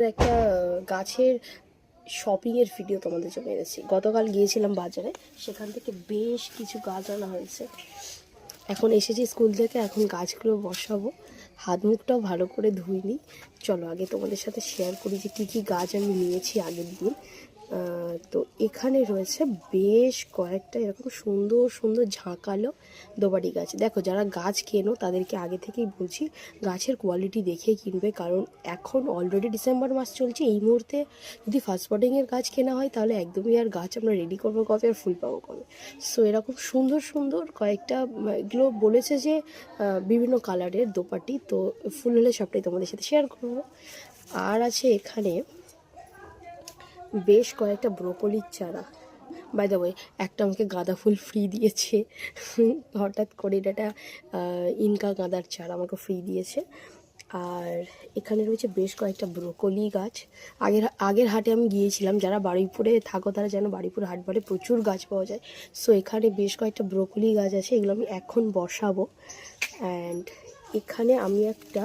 একটা গাছের শপিংয়ের ভিডিও তোমাদের জন্য এনেছি। গতকাল গিয়েছিলাম বাজারে, সেখান থেকে বেশ কিছু গাছ আনা হয়েছে। এখন এসেছি স্কুল থেকে, এখন গাছগুলো বসাবো। হাত মুখটাও ভালো করে ধুইনি। চলো আগে তোমাদের সাথে শেয়ার করি যে কী কী গাছ আমি নিয়েছি আগের দিন। তো এখানে রয়েছে বেশ কয়েকটা এরকম সুন্দর সুন্দর ঝাঁকালো দোবাটি গাছ। দেখো, যারা গাছ কেনো তাদেরকে আগে থেকেই বলছি গাছের কোয়ালিটি দেখে কিনবে, কারণ এখন অলরেডি ডিসেম্বর মাস চলছে। এই মুহূর্তে যদি ফার্স্ট পটিংয়ের গাছ কেনা হয় তাহলে একদমই আর গাছ আমরা রেডি করবো কবে, আর ফুল পাবো কবে। সো এরকম সুন্দর সুন্দর কয়েকটা, এগুলো বলেছে যে বিভিন্ন কালারের দোপাটি, তো ফুল হলে সবটাই তোমাদের সাথে শেয়ার করবো। আর আছে এখানে বেশ কয়েকটা ব্রোকলির চারা। বাই দ্য ওয়ে, একটা আমাকে গাঁদা ফুল ফ্রি দিয়েছে হঠাৎ করে। এটা ইনকা গাঁদার চারা আমাকে ফ্রি দিয়েছে। আর এখানে রয়েছে বেশ কয়েকটা ব্রোকলি গাছ। আগের হাটে আমি গিয়েছিলাম, যারা বারুইপুরে থাকো তারা যেন বারুইপুর হাট বলে, প্রচুর গাছ পাওয়া যায়। সো এখানে বেশ কয়েকটা ব্রোকলি গাছ আছে, এগুলো আমি এখন বসাবো। অ্যান্ড এখানে আমি একটা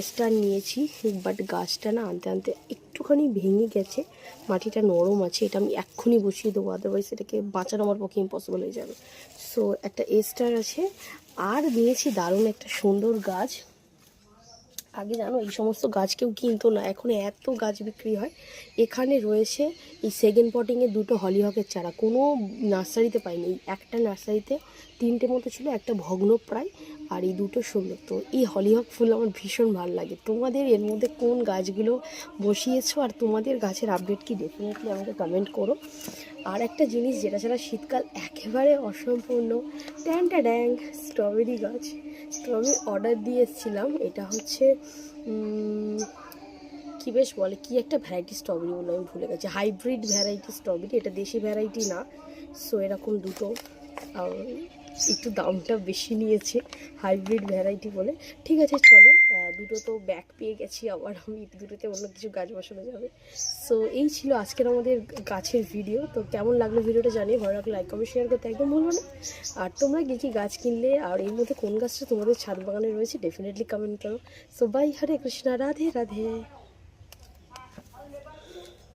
স্টার নিয়েছি, বাট গাছটা না আনতে আনতে একটুখানি ভেঙে গেছে, মাটিটা নরম আছে। এটা আমি এক্ষুনি বসিয়ে দেবো, আদারওয়াইজ এটাকে বাঁচানো আমার পক্ষে ইম্পসিবল হয়ে যাবে। সো একটা স্টার আছে। আর নিয়েছি দারুণ একটা সুন্দর গাছ। আগে জানো এই সমস্ত গাছ কেউ কিনতো না, এখন এত গাছ বিক্রি হয়। এখানে রয়েছে এই সেকেন্ড পটিংয়ে দুটো হলিহকের চারা, কোনো নার্সারিতে পাইনি। এই একটা নার্সারিতে তিনটে মতো ছিল, একটা ভগ্ন প্রায়, আর এই দুটো সুন্দর। তো এই হলিহক ফুল আমার ভীষণ ভালো লাগে। তোমাদের এর মধ্যে কোন গাছগুলো বসিয়েছো আর তোমাদের গাছের আপডেট কি, ডেফিনেটলি আমাকে কমেন্ট করো। আর একটা জিনিস যেটা ছাড়া শীতকাল একেবারে অসম্পূর্ণ, ট্যাংটা ড্যাং স্ট্রবেরি গাছ। স্ট্রবেরি অর্ডার দিয়ে এসেছিলাম। এটা হচ্ছে কি বেশ বলে, কি একটা ভ্যারাইটি স্ট্রবেরি বলে আমি ভুলে গেছি, হাইব্রিড ভ্যারাইটি স্ট্রবেরি, এটা দেশি ভ্যারাইটি না। সো এরকম দুটো, একটু দামটা বেশি নিয়েছে হাইব্রিড ভ্যারাইটি বলে। ঠিক আছে চলো, দুটো তো ব্যাগ পেয়ে গেছি, আবার আমি দুটোতে অন্য কিছু গাছ বসানো যাবে। সো এই ছিল আজকের আমাদের গাছের ভিডিও। তো কেমন লাগলো ভিডিওটা জানিয়ে, ভালো লাগলে লাইক কমেন্ট শেয়ার করতে একদম ভুলবো না। আর তোমরা কী কী গাছ কিনলে আর এর মধ্যে কোন গাছটা তোমাদের ছাদ বাগানে রয়েছে, ডেফিনেটলি কমেন্ট করো। So bye, Hare Krishna, Radhe Radhe.